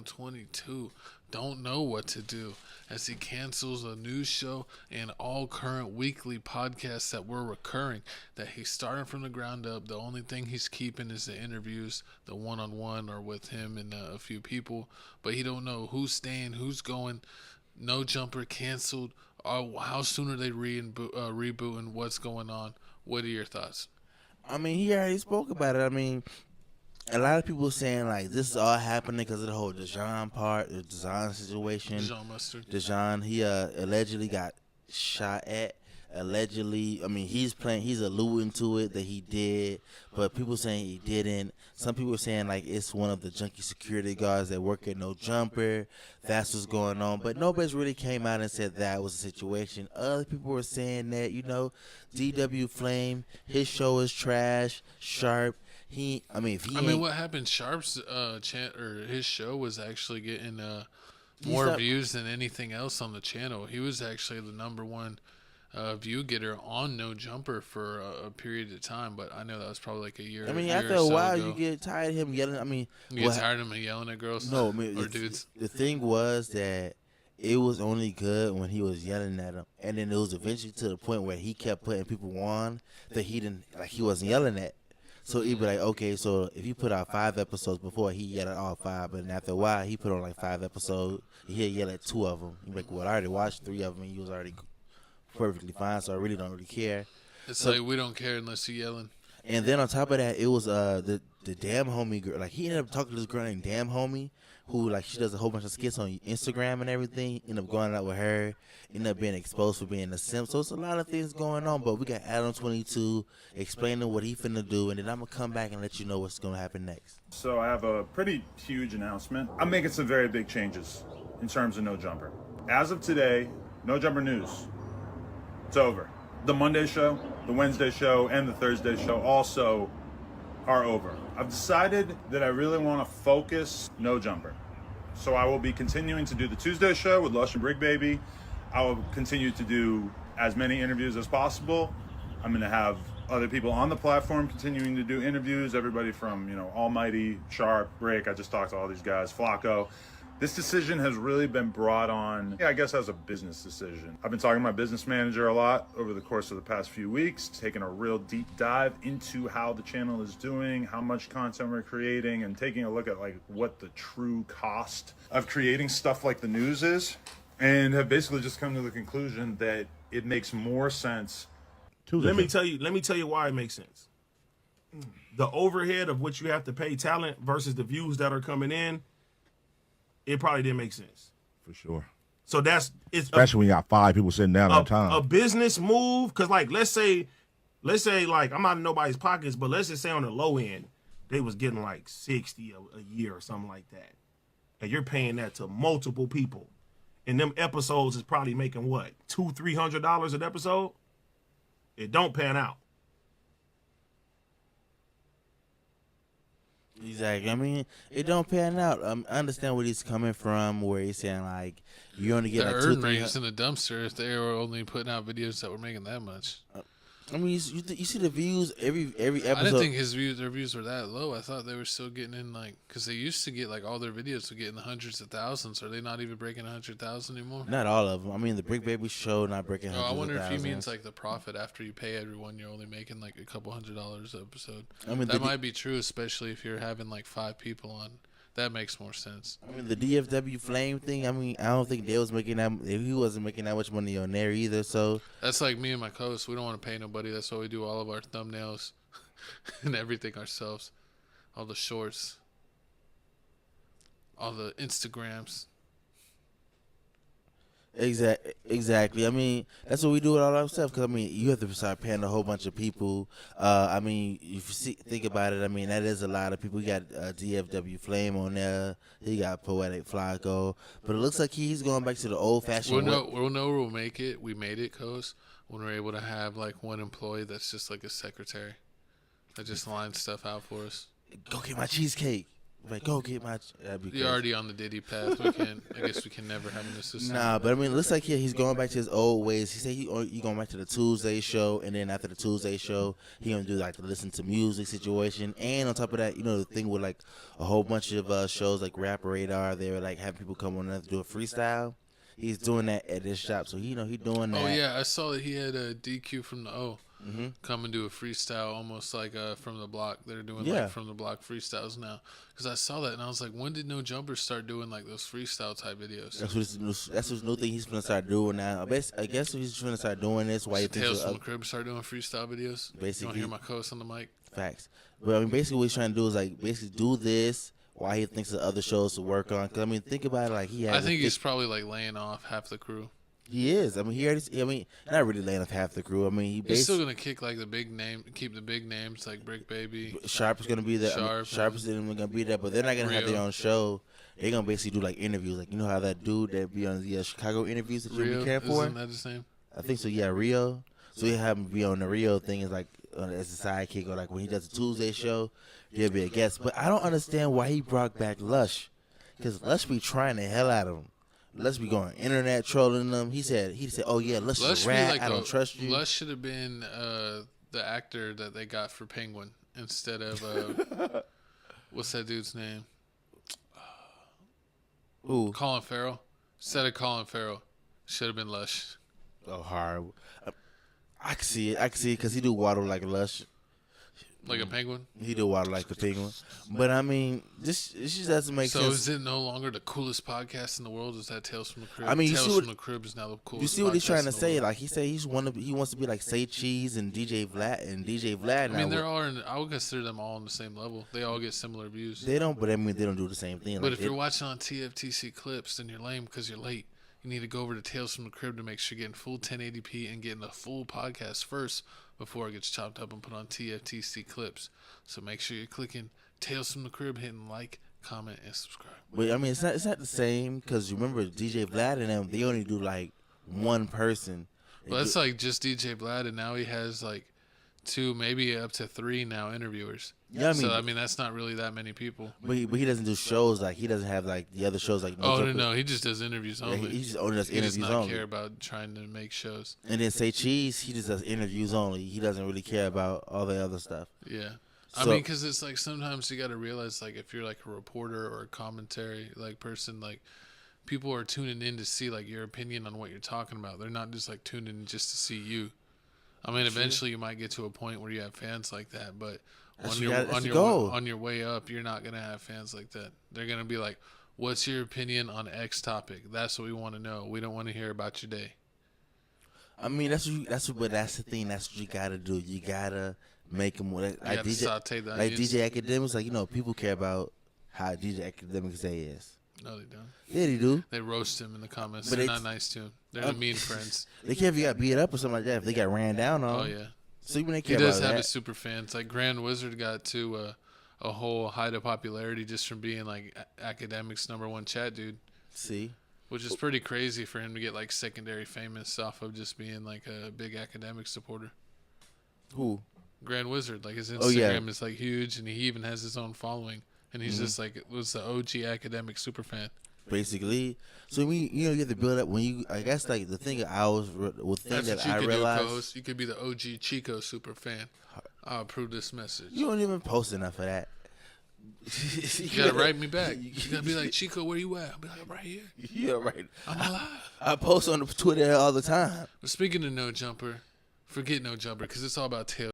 Adam22 don't know what to do as he cancels a news show and all current weekly podcasts that were recurring that he's starting from the ground up. The only thing he's keeping is the interviews, the one-on-one or with him and a few people, but he don't know who's staying, who's going. No Jumper canceled. How soon are they rebooting? What's going on? What are your thoughts? I mean, he already spoke about it. I mean, a lot of people saying like this is all happening because of the whole Dejan part, the Dejan situation. Dejan Mustard. Dejan, he allegedly got shot at. Allegedly, I mean, he's alluding to it that he did, but people saying he didn't. Some people are saying like it's one of the junkie security guards that work at No Jumper. That's what's going on, but nobody's really came out and said that was the situation. Other people were saying that, you know, DW Flame, his show is trash. Sharp, what happened? Sharp's his show was actually getting more views than anything else on the channel. He was actually the number one view getter on No Jumper for a period of time, but I know that was probably like a year. I mean, year after a while, ago. you get tired of him yelling. I mean, you get tired of him yelling at girls. No, I mean, or dudes. The thing was that it was only good when he was yelling at them, and then it was eventually to the point where he kept putting people on that he wasn't yelling at. So he'd be like, okay, so if he put out 5 episodes before, he yelled at all 5, but then after a while, he put on like 5 episodes, he'd yell at 2 of them. He'd be like, well, I already watched 3 of them, and he was already perfectly fine, so I really don't care. It's like we don't care unless you're yelling. And then on top of that, it was the damn homie girl. Like, he ended up talking to this girl named Damn Homie, who, like, she does a whole bunch of skits on Instagram and everything. Ended up going out with her. Ended up being exposed for being a simp. So it's a lot of things going on. But we got Adam22 explaining what he finna do. And then I'm going to come back and let you know what's going to happen next. So I have a pretty huge announcement. I'm making some very big changes in terms of No Jumper. As of today, No Jumper News. It's over. The Monday show, the Wednesday show, and the Thursday show also are over. I've decided that I really want to focus No Jumper. So I will be continuing to do the Tuesday show with Lush and Brick Baby. I will continue to do as many interviews as possible. I'm going to have other people on the platform continuing to do interviews. Everybody from, Almighty, Sharp, Brick. I just talked to all these guys, Flacco. This decision has really been brought on, I guess, as a business decision. I've been talking to my business manager a lot over the course of the past few weeks, taking a real deep dive into how the channel is doing, how much content we're creating, and taking a look at like what the true cost of creating stuff like the news is, and have basically just come to the conclusion that it makes more sense. Let me tell you why it makes sense. The overhead of what you have to pay talent versus the views that are coming in, it probably didn't make sense. For sure. So it's especially when you got 5 people sitting down at a time. A business move, because like let's say like I'm not in nobody's pockets, but let's just say on the low end, they was getting like 60 a year or something like that. And you're paying that to multiple people. And them episodes is probably making what, $200-$300 an episode? It don't pan out. Exactly. I mean, it don't pan out. I understand where he's coming from, where he's saying like you only get like 2-3 ratings in the dumpster if they were only putting out videos that were making that much. I mean, you see the views every episode. I didn't think their views were that low. I thought they were still getting in because they used to get like all their videos would get in the hundreds of thousands. Are they not even breaking 100,000 anymore? Not all of them. I mean, the Brick Baby show not breaking. I wonder if he means like the profit after you pay everyone, you're only making like a couple $100 an episode. I mean, that might be true, especially if you're having like 5 people on. That makes more sense. I mean, the DFW Flame thing, I mean, I don't think they was making that. He wasn't making that much money on there either. So that's like me and my co-host. We don't want to pay nobody. That's why we do all of our thumbnails and everything ourselves. All the shorts, all the Instagrams. Exactly. I mean, that's what we do with all our stuff. Because, I mean, you have to start paying a whole bunch of people. I mean, if you think about it, I mean, that is a lot of people. We got DFW Flame on there. He got Poetic Flacco. But it looks like he's going back to the old-fashioned way. We'll know we'll make it. We made it, Coast, when we're able to have, like, one employee that's just like a secretary that just lines stuff out for us. Go get my cheesecake. Like, go get my. That'd be You're crazy. already on the Diddy path. We can't. I guess we can never have an assistant. Nah, but I mean, it looks like he's going back to his old ways. He said he going back to the Tuesday show, and then after the Tuesday show, he gonna do like the listen to music situation. And on top of that, the thing with like a whole bunch of shows like Rap Radar, they were like having people come on and do a freestyle. He's doing that at this shop, so he doing that. Oh yeah, I saw that he had a DQ from the O. Come and do a freestyle, almost like from the block. They're doing like from the block freestyles now. Because I saw that and I was like, when did No Jumper start doing like those freestyle type videos? That's his new thing he's gonna start doing now. I guess he's gonna start doing this. Why you Tales from the Crib start doing freestyle videos? Basically, you want to hear my co-host on the mic? Facts. But I mean, basically what he's trying to do is like basically do this while he thinks of other shows to work on. Because I mean, think about it, like he has. I think he's probably like laying off half the crew. He is. I mean, he already. I mean, not really laying off half the crew. I mean, he's still gonna kick like the big name, keep the big names like Brick Baby. Sharp is gonna be there. Sharp is gonna be there, but they're not gonna have their own show. They're gonna basically do like interviews, like how that dude that be on the Chicago interviews that you be caring for. Isn't that his name? I think so. Yeah, Rio. So he have him be on the Rio thing as like as a sidekick, or like when he does the Tuesday show, he'll be a guest. But I don't understand why he brought back Lush, because Lush be trying the hell out of him. Lush be going internet trolling them. He said, oh yeah, Lush is a rat. I don't trust you. Lush should have been the actor that they got for Penguin instead of what's that dude's name? Who? Colin Farrell. Instead of Colin Farrell, should have been Lush. Oh, hard. I can see it because he do waddle like a Lush. Like a penguin? He do waddle like the penguin. But I mean, this just doesn't make sense. So is it no longer the coolest podcast in the world? Is that Tales from the Crib? I mean, Tales from the Crib is now the coolest. You see what he's trying to say? Like he said, he wants to be like Say Cheese and DJ Vlad. I mean, I would consider them all on the same level. They all get similar views. They don't, but I mean, they don't do the same thing. But if you're watching on TFTC clips, then you're lame because you're late. You need to go over to Tales from the Crib to make sure you're getting full 1080p and getting a full podcast first before it gets chopped up and put on TFTC clips. So make sure you're clicking Tales from the Crib, hitting like, comment, and subscribe. But I mean, it's not the same because you remember DJ Vlad and them, they only do like one person. Well, that's like just DJ Vlad, and now he has like 2, maybe up to 3 now interviewers. Yeah, I mean that's not really that many people. But he doesn't do shows like he doesn't have like the other shows like. No, he just does interviews only. He just only does interviews only. He does not care about trying to make shows. And then Say Cheese, he just does interviews only. He doesn't really care about all the other stuff. Yeah. I mean, because it's like sometimes you got to realize, like, if you're like a reporter or a commentary like person, like people are tuning in to see like your opinion on what you're talking about. They're not just like tuning in just to see you. I mean, eventually you might get to a point where you have fans like that, but on your way up, you're not gonna have fans like that. They're gonna be like, "What's your opinion on X topic?" That's what we want to know. We don't want to hear about your day. I mean, that's the thing. That's what you gotta do. You gotta make them like DJ Academics. Like people care about how DJ Academics Day is. No, they don't. Yeah, they do. They roast him in the comments. They're not nice to him. They're the mean friends. They care if you got beat up or something like that. If they got ran down on. Oh yeah. So even they care he does about have that. his super fans. Like Grand Wizard got to a whole height of popularity just from being like Academics #1 chat dude. See. Which is pretty crazy for him to get like secondary famous off of just being like a big Academic supporter. Who? Grand Wizard. Like his Instagram is like huge, and he even has his own following. And he's just like was the OG Academic super fan. Basically, so you have to build up when you. I guess like the thing I realized. You could be the OG Chico super fan. I'll approve this message. You don't even post enough of that. You gotta write me back. You gotta be like, Chico, where you at? I'll be like, I'm right here. Yeah, right. I'm alive. I post on Twitter all the time. But speaking of No Jumper, forget No Jumper because it's all about Tales.